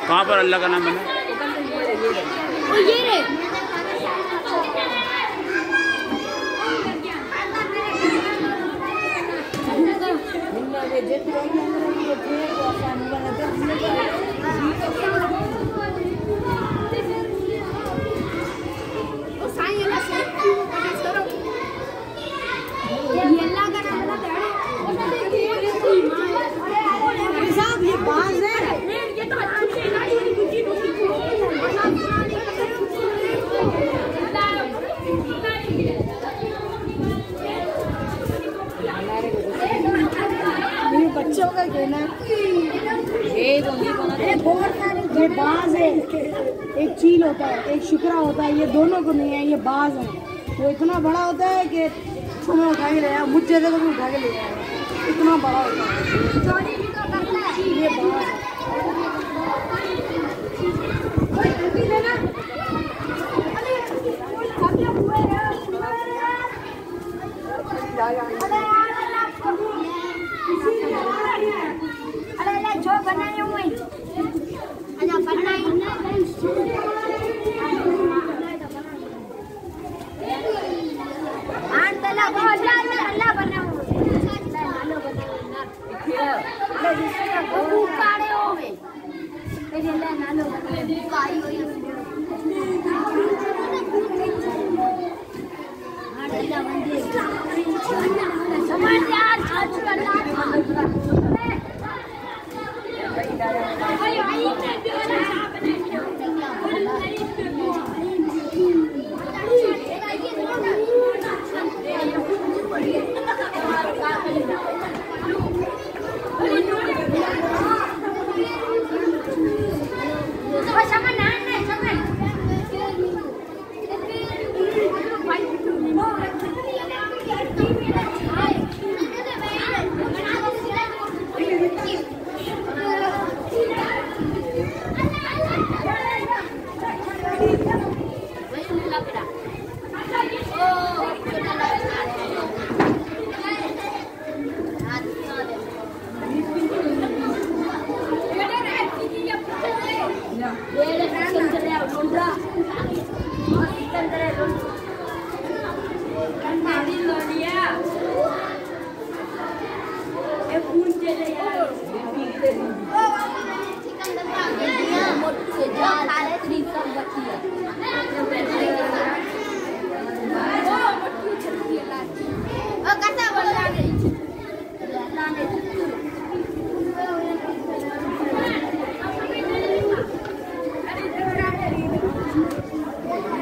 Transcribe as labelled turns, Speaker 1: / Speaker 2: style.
Speaker 1: कहाँ पर अल्लाह का नाम बना?
Speaker 2: ये रे ये बाज है। बच्चों का कहना ये बाज है। एक चील होता है, एक शिकरा होता है, ये दोनों को नहीं है, ये बाज है। वो इतना बड़ा होता है कि तुम्हें उठा के ले आया, मुझ जैसे को भी उठा के ले आया, इतना बड़ा होता है ये बाज।